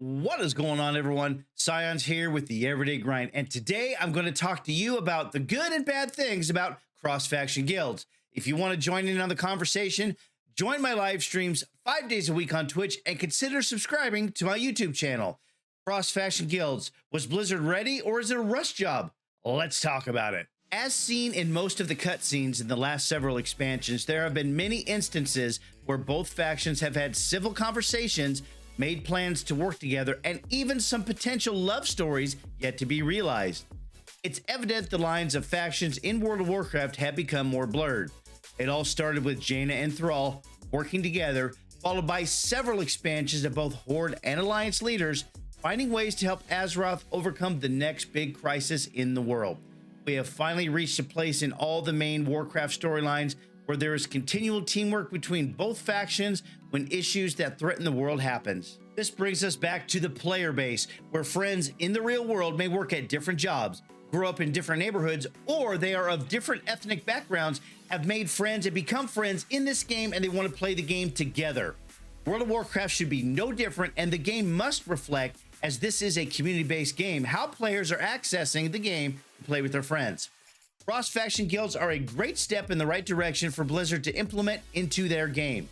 What is going on, everyone? Scions here with the Everyday Grind, and today I'm going to talk to you about the good and bad things about cross-faction guilds. If you want to join in on the conversation, join my live streams 5 days a week on Twitch and consider subscribing to my YouTube channel. Cross-faction guilds, was Blizzard ready or is it a rush job? Let's talk about it. As seen in most of the cutscenes in the last several expansions, there have been many instances where both factions have had civil conversations, made plans to work together, and even some potential love stories yet to be realized. It's evident the lines of factions in World of Warcraft have become more blurred. It all started with Jaina and Thrall working together, followed by several expansions of both Horde and Alliance leaders finding ways to help Azeroth overcome the next big crisis in the world. We have finally reached a place in all the main Warcraft storylines where there is continual teamwork between both factions when issues that threaten the world happens. This brings us back to the player base, where friends in the real world may work at different jobs, grow up in different neighborhoods, or they are of different ethnic backgrounds, have made friends and become friends in this game, and they want to play the game together. World of Warcraft should be no different, and the game must reflect, as this is a community-based game, how players are accessing the game to play with their friends. Cross-faction guilds are a great step in the right direction for Blizzard to implement into their game.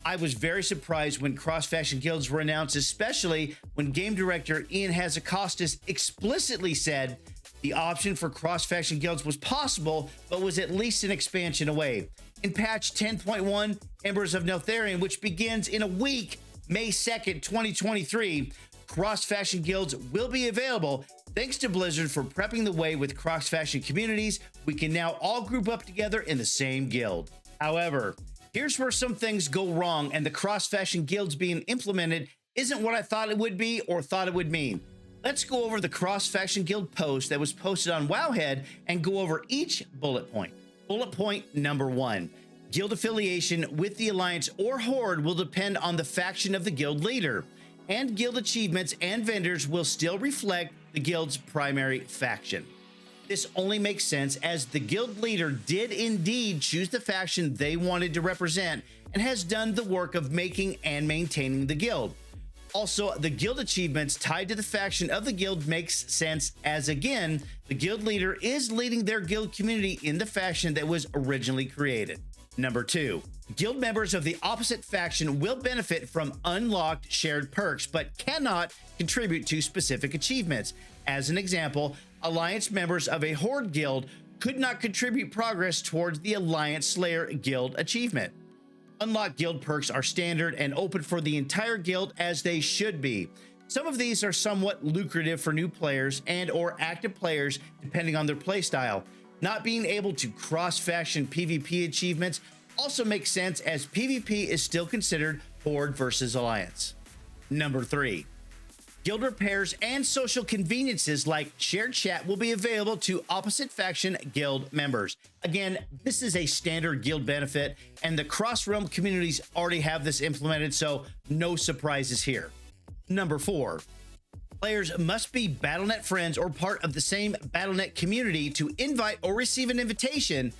I was very surprised when cross-faction guilds were announced, especially when game director Ian Hazzikostas explicitly said the option for cross-faction guilds was possible, but was at least an expansion away. In patch 10.1, Embers of Neltharion, which begins in a week, May 2nd, 2023, cross-faction guilds will be available. Thanks to Blizzard for prepping the way with cross-faction communities, we can now all group up together in the same guild. However, here's where some things go wrong, and the cross-faction guilds being implemented isn't what I thought it would be or thought it would mean. Let's go over the cross-faction guild post that was posted on Wowhead and go over each bullet point. Bullet point number 1. Guild affiliation with the Alliance or Horde will depend on the faction of the guild leader, and guild achievements and vendors will still reflect the guild's primary faction. This only makes sense as the guild leader did indeed choose the faction they wanted to represent and has done the work of making and maintaining the guild. Also, the guild achievements tied to the faction of the guild makes sense as, again, the guild leader is leading their guild community in the faction that was originally created. Number 2, guild members of the opposite faction will benefit from unlocked shared perks, but cannot contribute to specific achievements. As an example, Alliance members of a Horde guild could not contribute progress towards the Alliance Slayer guild achievement. Unlocked guild perks are standard and open for the entire guild, as they should be. Some of these are somewhat lucrative for new players and or active players depending on their playstyle. Not being able to cross-faction PvP achievements also makes sense, as PvP is still considered Horde versus Alliance. Number 3, guild repairs and social conveniences like shared chat will be available to opposite faction guild members. Again, this is a standard guild benefit, and the cross-realm communities already have this implemented, so no surprises here. Number 4, players must be Battle.net friends or part of the same Battle.net community to invite or receive an invitation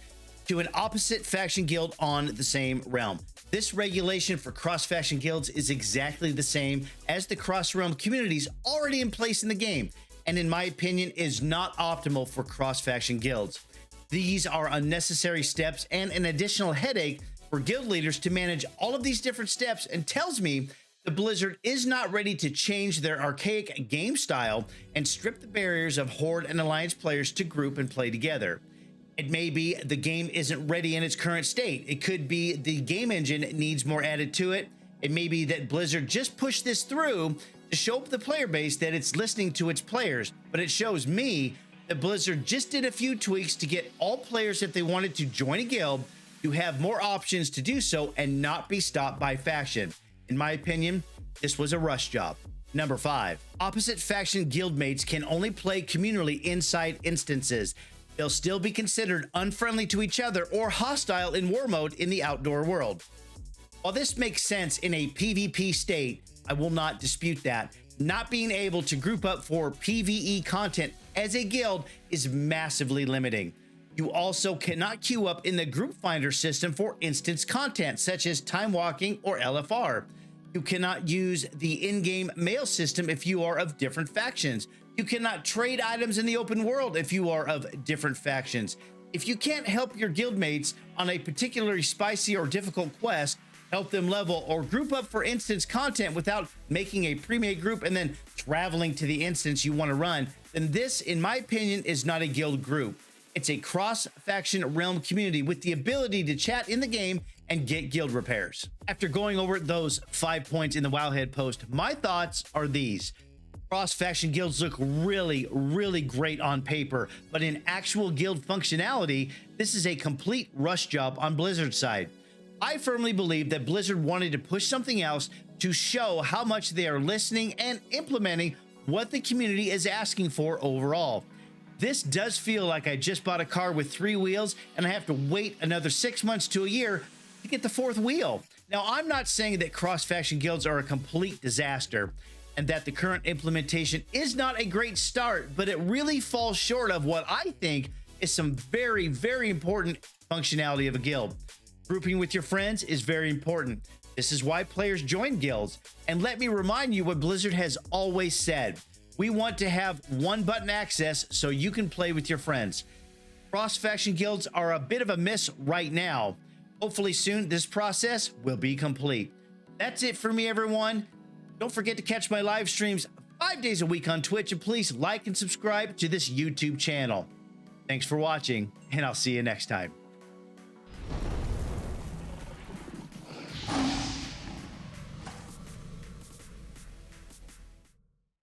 to an opposite faction guild on the same realm. This regulation for cross-faction guilds is exactly the same as the cross-realm communities already in place in the game, and in my opinion is not optimal for cross-faction guilds. These are unnecessary steps and an additional headache for guild leaders to manage all of these different steps, and tells me the Blizzard is not ready to change their archaic game style and strip the barriers of Horde and Alliance players to group and play together. It may be the game isn't ready in its current state. It could be the game engine needs more added to it. It may be that Blizzard just pushed this through to show up the player base that it's listening to its players, but it shows me that Blizzard just did a few tweaks to get all players, if they wanted to join a guild, to have more options to do so and not be stopped by faction. In my opinion, this was a rush job. Number 5, opposite faction guildmates can only play communally inside instances. They'll still be considered unfriendly to each other or hostile in war mode in the outdoor world. While this makes sense in a PvP state, I will not dispute that. Not being able to group up for PvE content as a guild is massively limiting. You also cannot queue up in the group finder system for instance content such as time walking or LFR. You cannot use the in-game mail system if you are of different factions. You cannot trade items in the open world if you are of different factions. If you can't help your guildmates on a particularly spicy or difficult quest, help them level, or group up for instance content without making a pre-made group and then traveling to the instance you want to run, then this, in my opinion, is not a guild group. It's a cross-faction realm community with the ability to chat in the game and get guild repairs. After going over those 5 points in the Wowhead post, my thoughts are these. Cross-faction guilds look really, really great on paper, but in actual guild functionality, this is a complete rush job on Blizzard's side. I firmly believe that Blizzard wanted to push something else to show how much they are listening and implementing what the community is asking for overall. This does feel like I just bought a car with 3 wheels and I have to wait another 6 months to a year to get the 4th wheel. Now, I'm not saying that cross-faction guilds are a complete disaster and that the current implementation is not a great start, but it really falls short of what I think is some very, very important functionality of a guild. Grouping with your friends is very important. This is why players join guilds. And let me remind you what Blizzard has always said. We want to have one-button access so you can play with your friends. Cross-faction guilds are a bit of a miss right now. Hopefully soon this process will be complete. That's it for me, everyone. Don't forget to catch my live streams 5 days a week on Twitch, and please like and subscribe to this YouTube channel. Thanks for watching, and I'll see you next time.